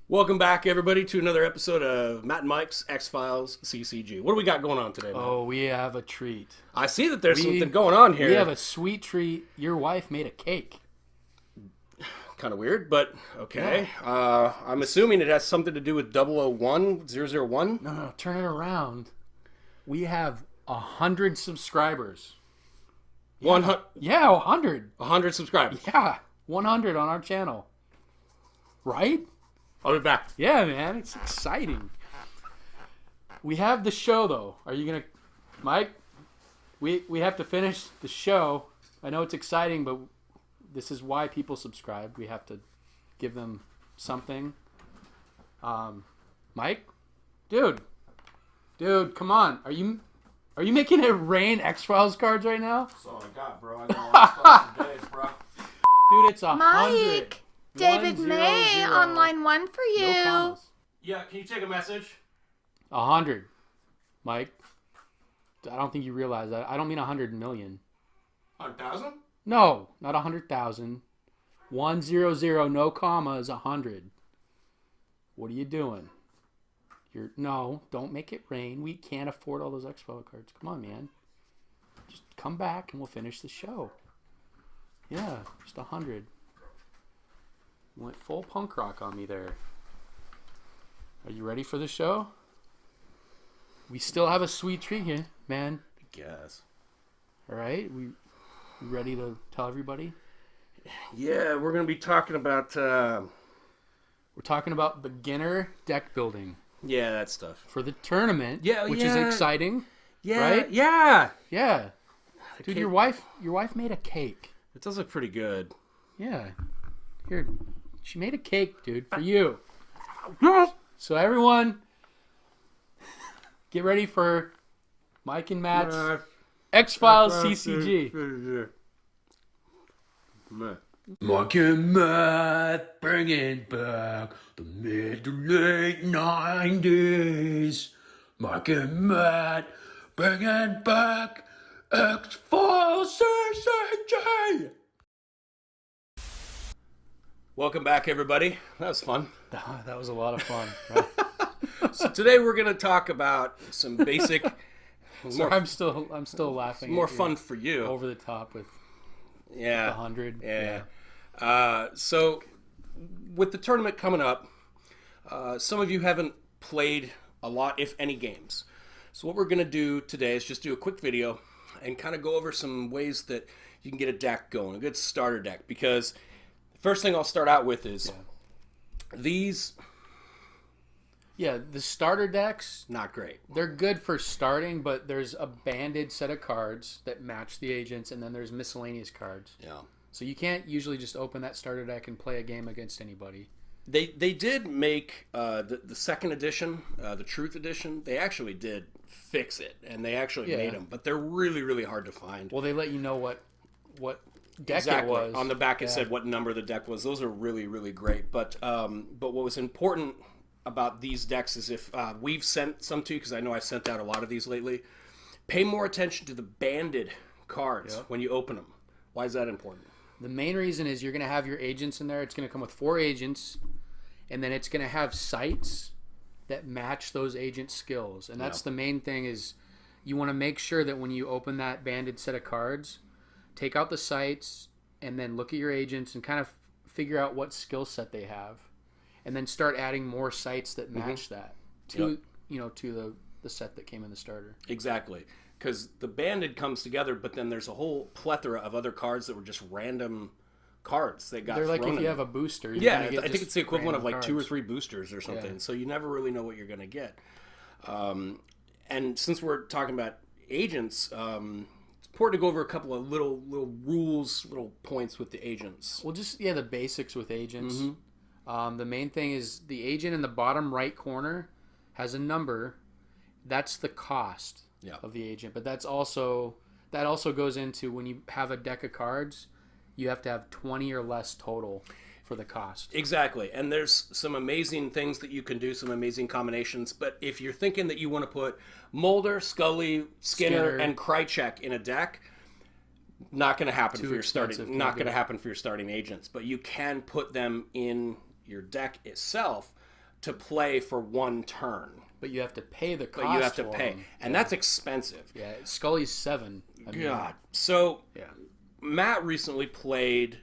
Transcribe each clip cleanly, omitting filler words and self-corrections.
Welcome back, everybody, to another episode of Matt and Mike's XFilesCCG. What do we got going on today, Matt? Oh, we have a treat. I see that there's something going on here. We have a sweet treat. Your wife made a cake. Kind of weird, but okay. Yeah. I'm assuming it has something to do with 001. No, turn it around. We have 100 subscribers. Yeah. 100. Yeah, 100. 100 subscribers. Yeah, 100 on our channel. Right? I'll be back. Yeah, man, it's exciting. We have the show, though. Are you gonna, Mike? We have to finish the show. I know it's exciting, but this is why people subscribe. We have to give them something. Mike, dude, come on. Are you making it rain X-Files cards right now? That's all I got, bro. I got a lot of stuff for days, bro. Dude, it's 100. Mike, David May on line 1 for you. No commas. Yeah, can you take a message? 100, Mike. I don't think you realize that. I don't mean 100 million. 100,000? No, not 100,000. 100, no comma is 100. What are you doing? No, don't make it rain. We can't afford all those X-File cards. Come on, man. Just come back and we'll finish the show. Yeah, just 100. Went full punk rock on me there. Are you ready for the show? We still have a sweet treat here, man. I guess. All right, we ready to tell everybody? Yeah, we're going to be talking about... We're talking about beginner deck building. Yeah, that stuff. For the tournament, which is yeah. exciting. Yeah, right? Yeah. Yeah. Dude, cake. your wife made a cake. It does look pretty good. Yeah. Here, she made a cake, dude, for you. So everyone, get ready for Mike and Matt's X-Files CCG. Mike and Matt bringing back the mid to late 90s. Mike and Matt bringing back X-Files CCG. Welcome back, everybody. That was fun. That was a lot of fun. Right? So today we're going to talk about some basic... I'm still laughing. More fun for you. Over the top with the 100. Yeah. So with the tournament coming up, some of you haven't played a lot, if any, games. So what we're going to do today is just do a quick video and kind of go over some ways that you can get a deck going, a good starter deck. Because the first thing I'll start out with is these... Yeah, the starter decks, not great. They're good for starting, but there's a banded set of cards that match the agents, and then there's miscellaneous cards. Yeah. So you can't usually just open that starter deck and play a game against anybody. They did make the second edition, the Truth edition. They actually did fix it, and they actually made them, but they're really, really hard to find. Well, they let you know what deck exactly. it was. On the back it said what number the deck was. Those are really, really great. But what was important about these decks is if we've sent some to you, because I know I've sent out a lot of these lately, pay more attention to the banded cards when you open them. Why is that important? The main reason is you're going to have your agents in there. It's going to come with 4 agents, and then it's going to have sights that match those agent skills. And that's the main thing is you want to make sure that when you open that banded set of cards, take out the sights and then look at your agents and kind of figure out what skill set they have. And then start adding more sites that match that to to the set that came in the starter. Exactly, because the banded comes together, but then there's a whole plethora of other cards that were just random cards they got. They're like thrown if in. you have a booster. I think it's the equivalent of like cards. 2 or 3 boosters or something. Yeah. So you never really know what you're going to get. And since we're talking about agents, it's important to go over a couple of little rules, little points with the agents. Well, just the basics with agents. Mm-hmm. The main thing is the agent in the bottom right corner has a number. That's the cost of the agent. But that also goes into when you have a deck of cards, you have to have 20 or less total for the cost. Exactly. And there's some amazing things that you can do, some amazing combinations. But if you're thinking that you want to put Mulder, Scully, Skinner, and Krychek in a deck, not going to happen for your starting. Not going to happen for your starting agents. But you can put them in your deck itself to play for one turn. But you have to pay the cost. But you have to for pay. them. And that's expensive. Yeah, Scully's 7. I mean, God. So yeah. Matt recently played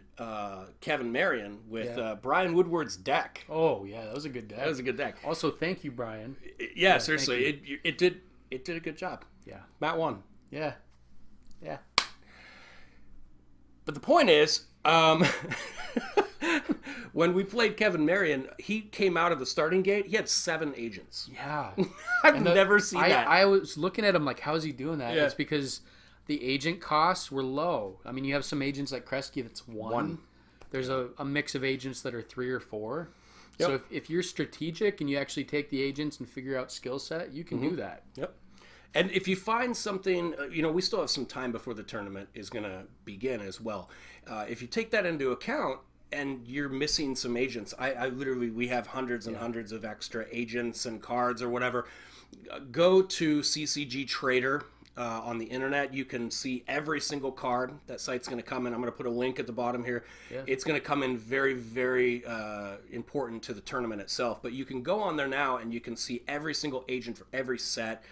Kevin Marion with Brian Woodward's deck. Oh, yeah, that was a good deck. That was a good deck. Also, thank you, Brian. Yeah, seriously. It did a good job. Yeah. Matt won. Yeah. Yeah. But the point is, when we played Kevin Marion, he came out of the starting gate. He had 7 agents. Yeah. I've never seen that. I was looking at him like, how's he doing that? Yeah. It's because the agent costs were low. I mean, you have some agents like Kresge that's 1. There's a mix of agents that are 3 or 4. Yep. So if you're strategic and you actually take the agents and figure out skill set, you can do that. Yep. And if you find something, we still have some time before the tournament is going to begin as well. If you take that into account and you're missing some agents, I literally, we have hundreds and hundreds of extra agents and cards or whatever. Go to CCG Trader on the internet. You can see every single card. That site's going to come in. I'm going to put a link at the bottom here. Yeah. It's going to come in very, very important to the tournament itself. But you can go on there now and you can see every single agent for every set.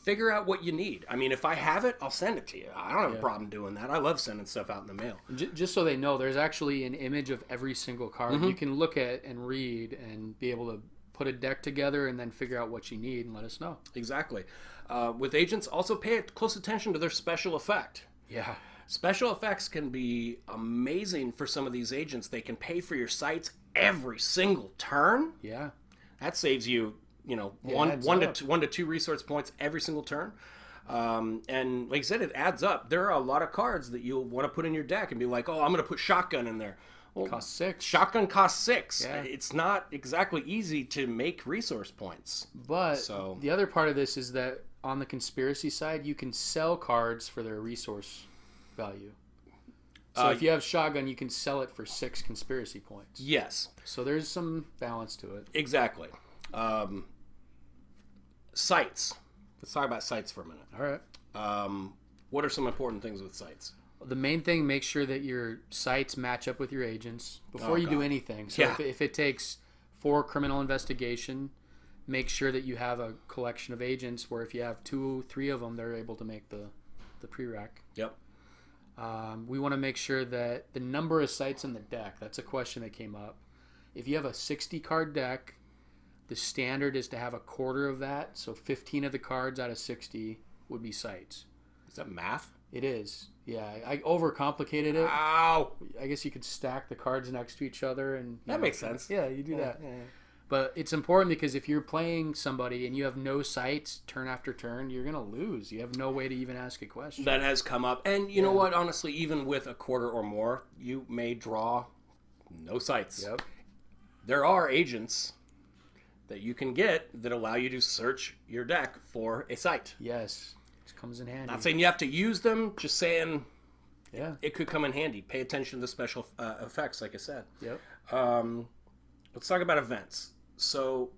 Figure out what you need. I mean, if I have it, I'll send it to you. I don't have a problem doing that. I love sending stuff out in the mail. Just so they know, there's actually an image of every single card you can look at and read and be able to put a deck together and then figure out what you need and let us know. Exactly. With agents, also pay close attention to their special effect. Yeah. Special effects can be amazing for some of these agents. They can pay for your sites every single turn. Yeah. That saves you, one to two resource points every single turn. And like I said, it adds up. There are a lot of cards that you'll want to put in your deck and be like, oh, I'm going to put shotgun in there. Well, costs 6. Shotgun costs 6. Yeah. It's not exactly easy to make resource points. But the other part of this is that on the conspiracy side, you can sell cards for their resource value. So if you have shotgun, you can sell it for 6 conspiracy points. Yes. So there's some balance to it. Exactly. Sites. Let's talk about sites for a minute. All right. What are some important things with sites? The main thing, make sure that your sites match up with your agents before you do anything. So if it takes 4 criminal investigation, make sure that you have a collection of agents where if you have 2, 3 of them, they're able to make the prereq. Yep. We want to make sure that the number of sites in the deck, that's a question that came up. If you have a 60-card deck, the standard is to have a quarter of that. So 15 of the cards out of 60 would be sites. Is that math? It is. Yeah, I overcomplicated it. Ow! I guess you could stack the cards next to each other. And that makes sense. Yeah, you do that. Yeah. But it's important because if you're playing somebody and you have no sites turn after turn, you're going to lose. You have no way to even ask a question. That has come up. And you know what? Honestly, even with a quarter or more, you may draw no sites. Yep. There are agents that you can get that allow you to search your deck for a site. Yes. It comes in handy. Not saying you have to use them, just saying it could come in handy. Pay attention to the special effects, like I said. Yep. Let's talk about events. So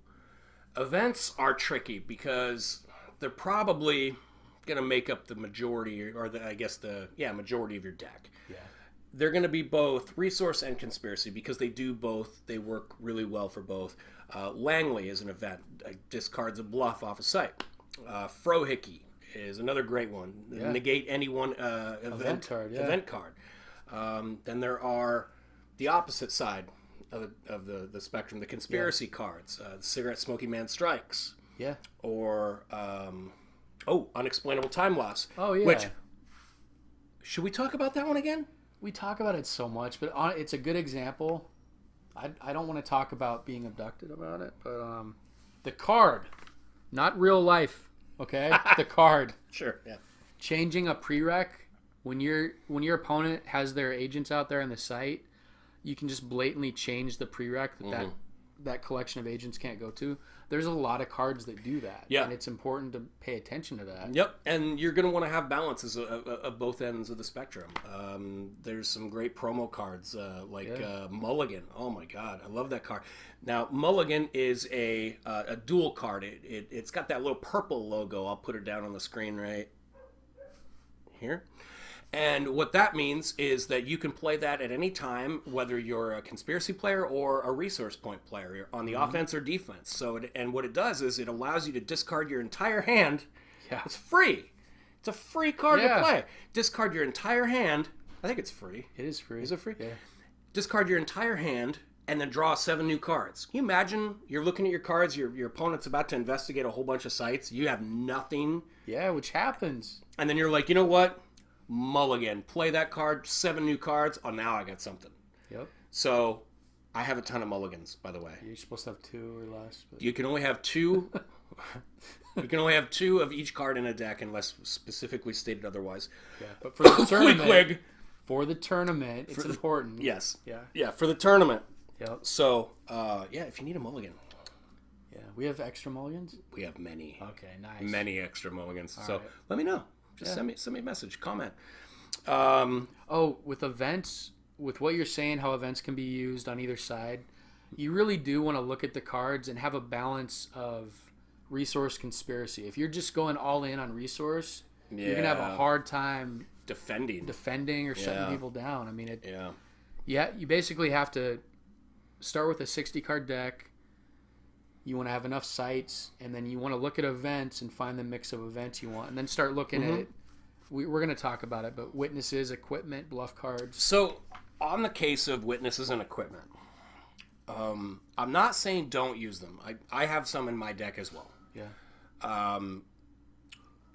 events are tricky because they're probably going to make up the majority, or majority of your deck. Yeah. They're going to be both resource and conspiracy because they do both. They work really well for both. Langley is an event. Discards a bluff off a site. Frohickey is another great one. Yeah. Negate any one event card. Yeah. Event card. Then there are the opposite side of the spectrum, the conspiracy cards. The Cigarette Smoking Man Strikes. Yeah. Or Unexplainable Time Loss. Oh yeah. Which should we talk about that one again? We talk about it so much, but it's a good example. I don't want to talk about being abducted about it, but the card, not real life, okay? The card. Sure, yeah. Changing a prereq, when your opponent has their agents out there on the site, you can just blatantly change the prereq that collection of agents can't go to. There's a lot of cards that do that. Yeah. And it's important to pay attention to that. Yep. And you're going to want to have balances of both ends of the spectrum. There's some great promo cards Mulligan. Oh, my God. I love that card. Now, Mulligan is a dual card. It's got that little purple logo. I'll put it down on the screen right here. And what that means is that you can play that at any time, whether you're a conspiracy player or a resource point player. You're on the offense or defense. And what it does is it allows you to discard your entire hand. Yeah. It's free. It's a free card to play. Discard your entire hand. I think it's free. It is free. Is it free? Yeah. Discard your entire hand and then draw 7 new cards. Can you imagine you're looking at your cards, your opponent's about to investigate a whole bunch of sites, you have nothing. Yeah, which happens. And then you're like, you know what? Mulligan. Play that card, 7 new cards. Oh, now I got something. Yep. So I have a ton of mulligans, by the way. You're supposed to have 2 or less. But... You can only have 2. You can only have 2 of each card in a deck unless specifically stated otherwise. Yeah, but for the tournament, it's For important. Yes. Yeah. Yeah, for the tournament. Yep. So, if you need a mulligan. Yeah, we have extra mulligans? We have many. Okay, nice. Many extra mulligans. All so right. let me know. Just send me a message, comment. With events, with what you're saying, how events can be used on either side, you really do want to look at the cards and have a balance of resource conspiracy. If you're just going all in on resource, you're gonna have a hard time defending or shutting people down. I mean, you basically have to start with a 60 card deck. You want to have enough sites, and then you want to look at events and find the mix of events you want, and then start looking at we're going to talk about it, but witnesses, equipment, bluff cards. So on the case of witnesses and equipment, I'm not saying don't use them. I have some in my deck as well. Yeah.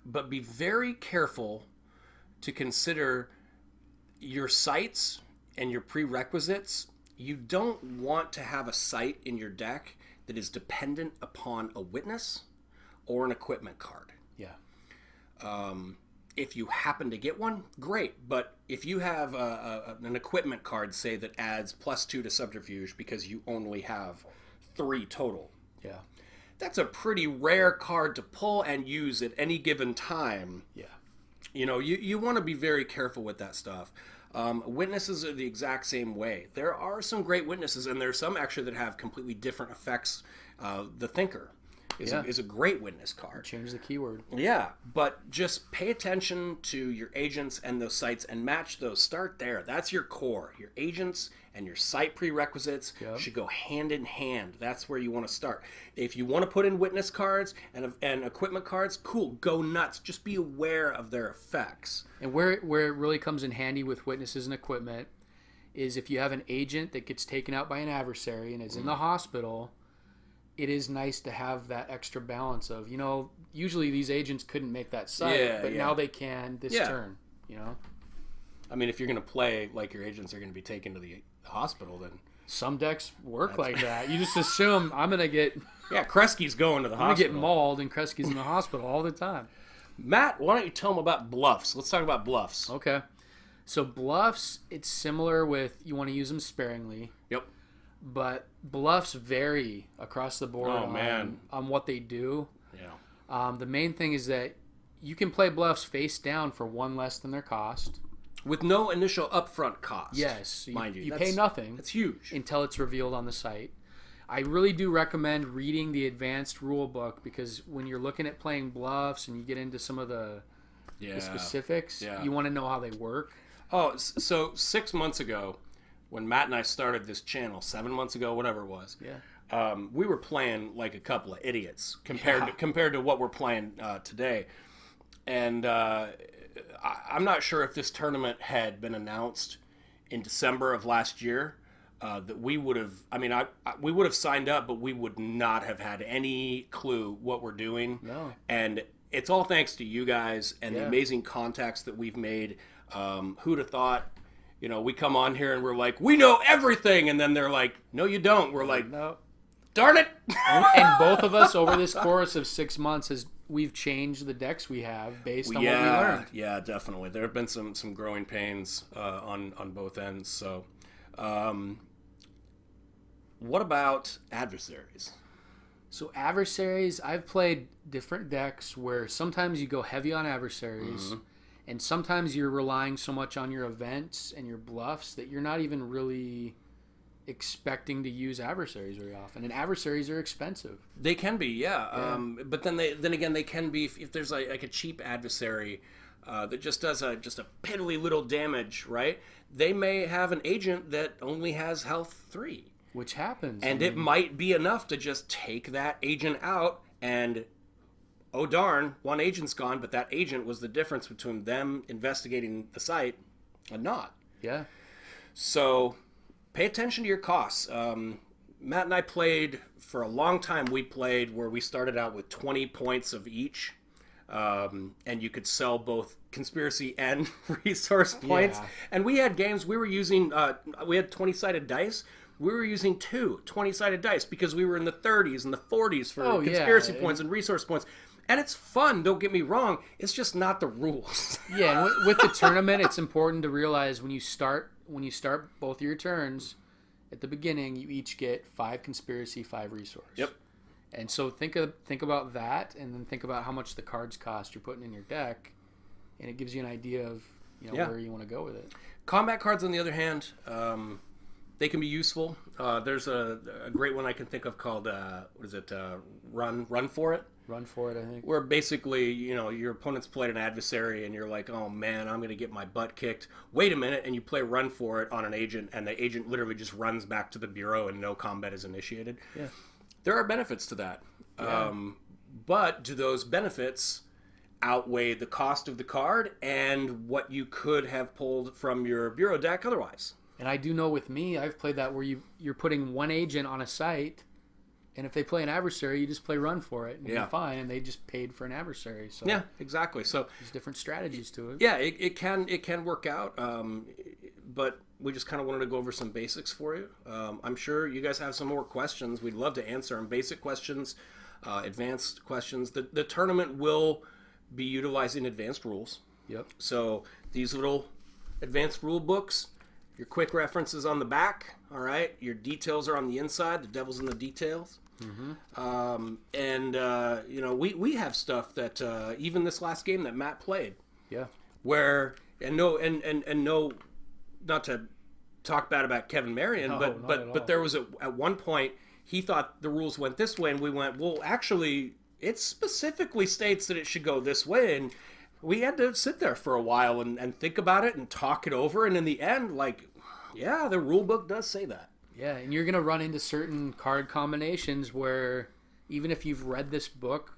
But be very careful to consider your sites and your prerequisites. You don't want to have a site in your deck that is dependent upon a witness or an equipment card. Yeah. If you happen to get one, great. But if you have an equipment card, say, that adds +2 to subterfuge because you only have 3 total. Yeah. That's a pretty rare card to pull and use at any given time. Yeah. You know, you want to be very careful with that stuff. Witnesses are the exact same way. There are some great witnesses, and there are some actually that have completely different effects. The Thinker is a great witness card. Change the keyword. Yeah, but just pay attention to your agents and those sites and match those. Start there. That's your core. Your agents and your site prerequisites should go hand in hand. That's where you want to start. If you want to put in witness cards and equipment cards, cool, go nuts. Just be aware of their effects. And where it really comes in handy with witnesses and equipment is if you have an agent that gets taken out by an adversary and is in the hospital, it is nice to have that extra balance of, usually these agents couldn't make that site, but now they can this turn, I mean, if you're going to play like your agents are going to be taken to the hospital, then... Some decks work like that. You just assume I'm going to get... Yeah, Kresge's going to the hospital. I'm going to get mauled and Kresge's in the hospital all the time. Matt, why don't you tell them about Bluffs? Let's talk about Bluffs. Okay. So Bluffs, it's similar with you want to use them sparingly. Yep. But Bluffs vary across the board on what they do. Yeah. The main thing is that you can play Bluffs face down for 1 less than their cost. With no initial upfront cost. Yes. Mind you. You pay nothing. That's huge. Until it's revealed on the site. I really do recommend reading the advanced rule book because when you're looking at playing Bluffs and you get into some of the specifics, you want to know how they work. Oh, so 6 months ago, when Matt and I started this channel, 7 months ago, whatever it was, we were playing like a couple of idiots compared to what we're playing today. And I'm not sure if this tournament had been announced in December of last year, that we would have, we would have signed up, but we would not have had any clue what we're doing. No. And it's all thanks to you guys and the amazing contacts that we've made. Who'd have thought, we come on here and we're like, we know everything. And then they're like, no, you don't. We're like, no. Darn it. And both of us over this course of 6 months we've changed the decks we have based on what we learned. Yeah, definitely. There have been some growing pains on both ends. So, what about Adversaries? So Adversaries, I've played different decks where sometimes you go heavy on Adversaries, and sometimes you're relying so much on your events and your bluffs that you're not even really expecting to use Adversaries very often. And Adversaries are expensive. They can be, yeah. But then again, they can be if there's like a cheap adversary. that just does a piddly little damage, right? They may have an agent that only has health 3. Which happens. And it might be enough to just take that agent out and, oh darn, one agent's gone, but that agent was the difference between them investigating the site and not. Yeah. So pay attention to your costs. Matt and I played for a long time. We played where we started out with 20 points of each. And you could sell both conspiracy and resource points. Yeah. And we had games, we were using, we had 20-sided dice. We were using 2 20-sided dice because we were in the 30s and the 40s for conspiracy points and resource points. And it's fun, don't get me wrong. It's just not the rules. Yeah, and with the tournament, it's important to realize when you start both of your turns, at the beginning, you each get 5 conspiracy, 5 resource. Yep. And so think about that, and then think about how much the cards cost you're putting in your deck, and it gives you an idea of where you want to go with it. Combat cards, on the other hand, they can be useful. There's a great one I can think of called Run for It. Run for it, I think. Where basically, your opponent's played an adversary and you're like, oh man, I'm going to get my butt kicked. Wait a minute, and you play Run for It on an agent, and the agent literally just runs back to the bureau and no combat is initiated. Yeah. There are benefits to that. Yeah. But do those benefits outweigh the cost of the card and what you could have pulled from your bureau deck otherwise? And I do know with me, I've played that where you're putting one agent on a site, and if they play an adversary, you just play Run for It, and you're fine, and they just paid for an adversary. So yeah, exactly. So there's different strategies to it. Yeah, it can work out, but we just kind of wanted to go over some basics for you. I'm sure you guys have some more questions. We'd love to answer them. Basic questions, advanced questions. The tournament will be utilizing advanced rules. Yep. So these little advanced rule books, your quick references on the back, all right? Your details are on the inside. The devil's in the details. Mm-hmm. We have stuff that even this last game that Matt played. Yeah. Where no, not to talk bad about Kevin Marion, but there was at one point he thought the rules went this way, and we went, well, actually, it specifically states that it should go this way, and we had to sit there for a while and think about it and talk it over, and in the end, the rule book does say that. Yeah, and you're going to run into certain card combinations where even if you've read this book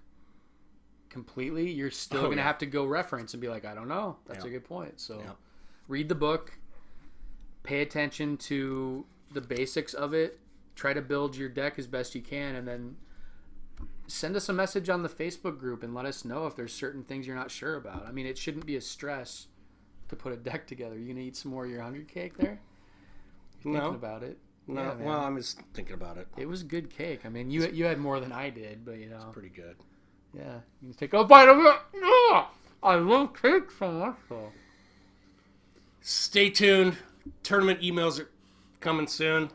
completely, you're still going to have to go reference and be like, I don't know. That's a good point. So read the book, pay attention to the basics of it, try to build your deck as best you can, and then send us a message on the Facebook group and let us know if there's certain things you're not sure about. I mean, it shouldn't be a stress to put a deck together. You going to eat some more of your 100 cake there? You're thinking about it. No, yeah, well, I'm just thinking about it. It was good cake. I mean, you had more than I did, but It's pretty good. Yeah, you can take a bite of it. I love cake so much, though. Stay tuned. Tournament emails are coming soon,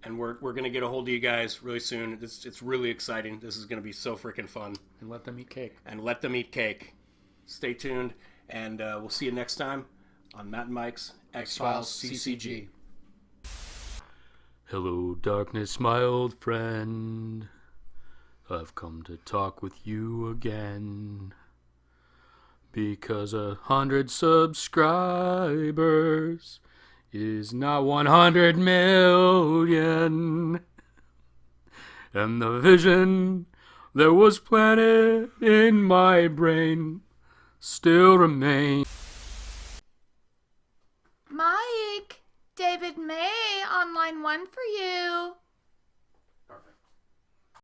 and we're gonna get a hold of you guys really soon. It's really exciting. This is gonna be so freaking fun. And let them eat cake. Stay tuned, and we'll see you next time on Matt and Mike's XFilesCCG. Hello, darkness, my old friend. I've come to talk with you again. Because 100 subscribers is not 100 million. And the vision that was planted in my brain still remains. Mike, David May on line 1 for you.